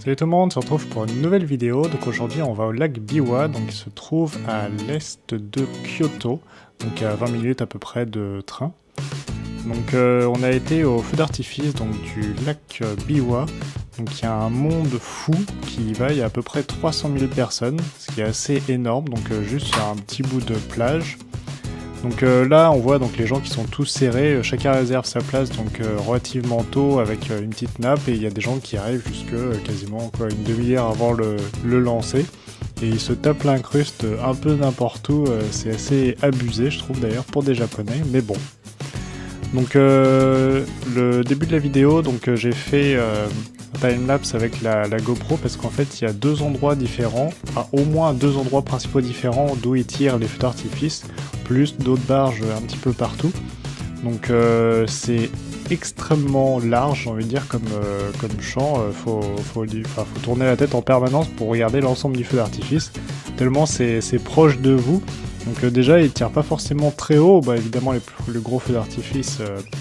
Salut tout le monde, on se retrouve pour une nouvelle vidéo. Donc aujourd'hui on va au lac Biwa, donc il se trouve à l'est de Kyoto, donc à 20 minutes à peu près de train. Donc on a été au feu d'artifice donc du lac Biwa. Donc il y a un monde fou qui y va, il y a à peu près 300 000 personnes, ce qui est assez énorme, donc juste sur un petit bout de plage. Donc là on voit donc les gens qui sont tous serrés, chacun réserve sa place donc relativement tôt avec une petite nappe, et il y a des gens qui arrivent jusque quasiment une demi-heure avant le lancer. Et ils se tapent l'incruste un peu n'importe où, c'est assez abusé je trouve d'ailleurs pour des japonais, mais bon. Donc le début de la vidéo, donc j'ai fait un timelapse avec la GoPro parce qu'en fait il y a deux endroits différents, enfin, au moins deux endroits principaux différents d'où ils tirent les feux d'artifice, plus d'autres barges un petit peu partout. Donc c'est extrêmement large, j'ai envie de dire, comme champ. Faut tourner la tête en permanence pour regarder l'ensemble du feu d'artifice, tellement c'est proche de vous. Donc déjà ils tirent pas forcément très haut, évidemment les gros feux d'artifice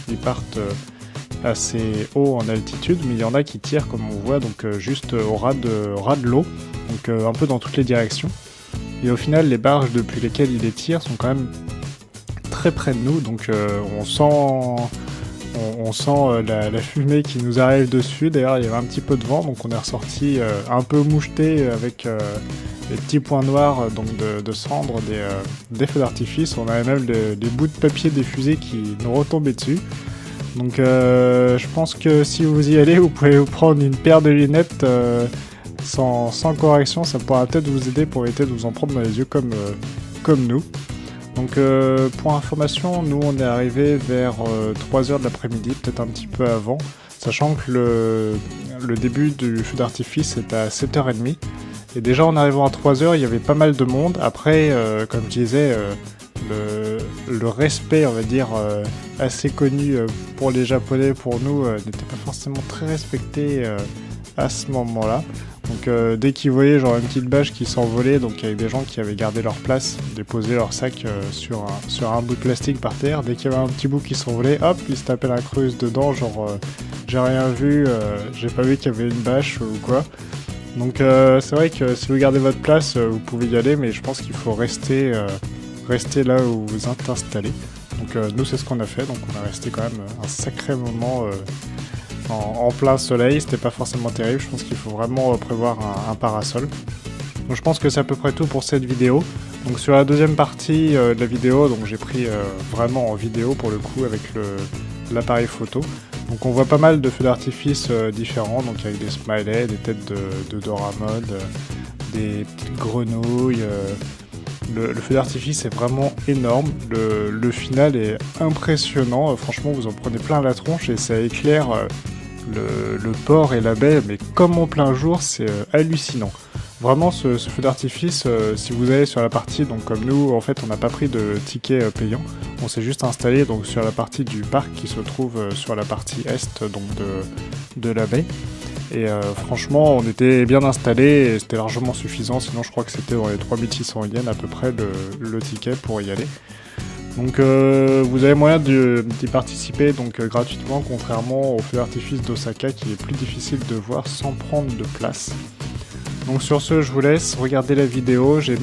ils partent assez haut en altitude, mais il y en a qui tirent comme on voit donc juste au ras de l'eau, donc un peu dans toutes les directions. Et au final les barges depuis lesquelles ils les tirent sont quand même très près de nous, donc on sent la fumée qui nous arrive dessus. D'ailleurs il y avait un petit peu de vent, donc on est ressorti un peu moucheté avec les petits points noirs donc de cendres des feux d'artifice. On avait même des bouts de papier des fusées qui nous retombaient dessus. Donc je pense que si vous y allez, vous pouvez vous prendre une paire de lunettes sans correction, ça pourra peut-être vous aider pour éviter de vous en prendre dans les yeux comme nous. Donc pour information, nous on est arrivé vers 3h de l'après-midi, peut-être un petit peu avant, sachant que le début du feu d'artifice est à 7h30. Et déjà en arrivant à 3h, il y avait pas mal de monde. Après, comme je disais, le respect, on va dire, assez connu pour les Japonais, pour nous, n'était pas forcément très respecté à ce moment-là. Donc dès qu'ils voyaient genre une petite bâche qui s'envolait, donc avec des gens qui avaient gardé leur place, déposé leur sac sur un bout de plastique par terre, dès qu'il y avait un petit bout qui s'envolait, hop, ils se tapaient la creuse dedans, genre j'ai rien vu, j'ai pas vu qu'il y avait une bâche ou quoi. Donc c'est vrai que si vous gardez votre place, vous pouvez y aller, mais je pense qu'il faut rester là où vous êtes installé. Donc nous c'est ce qu'on a fait, donc on a resté quand même un sacré moment en plein soleil. C'était pas forcément terrible, je pense qu'il faut vraiment prévoir un parasol. Donc je pense que c'est à peu près tout pour cette vidéo. Donc sur la deuxième partie de la vidéo, donc j'ai pris vraiment en vidéo pour le coup avec l'appareil photo. Donc on voit pas mal de feux d'artifice différents, donc avec des smileys, des têtes de Doraemon, des petites grenouilles. Le feu d'artifice est vraiment énorme, le final est impressionnant, franchement vous en prenez plein la tronche et ça éclaire le port et la baie, mais comme en plein jour, c'est hallucinant. Vraiment ce feu d'artifice, si vous allez sur la partie, donc comme nous en fait on n'a pas pris de ticket payant, on s'est juste installé donc sur la partie du parc qui se trouve sur la partie est donc de la baie. Et franchement on était bien installé et c'était largement suffisant, sinon je crois que c'était dans les 3600 yens à peu près le ticket pour y aller. Donc vous avez moyen d'y participer donc gratuitement, contrairement au feu d'artifice d'Osaka qui est plus difficile de voir sans prendre de place. Donc sur ce, je vous laisse regarder la vidéo. Je vais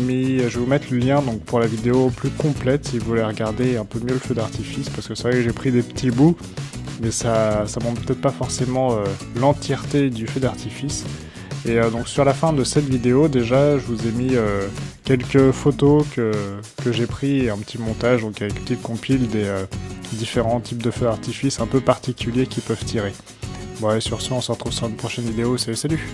vous mettre le lien donc pour la vidéo plus complète si vous voulez regarder un peu mieux le feu d'artifice, parce que c'est vrai que j'ai pris des petits bouts, mais ça montre peut-être pas forcément l'entièreté du feu d'artifice. Et donc sur la fin de cette vidéo, déjà, je vous ai mis quelques photos que j'ai pris et un petit montage, donc avec une petite compile des différents types de feux d'artifice un peu particuliers qui peuvent tirer. Bon et sur ce, on se retrouve sur une prochaine vidéo. Salut.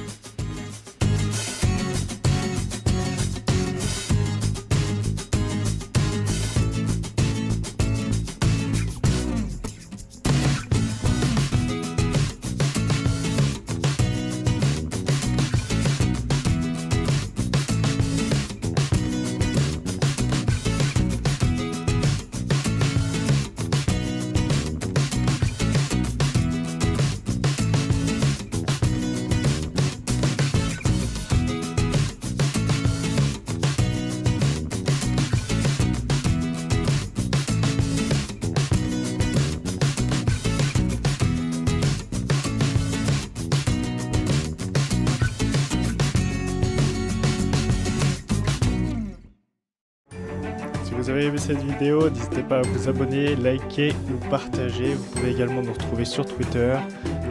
vous avez aimé cette vidéo, n'hésitez pas à vous abonner, liker ou partager. Vous pouvez également nous retrouver sur Twitter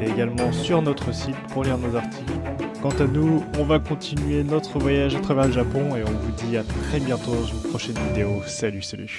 et également sur notre site pour lire nos articles. Quant à nous, on va continuer notre voyage à travers le Japon et on vous dit à très bientôt dans une prochaine vidéo. Salut, salut.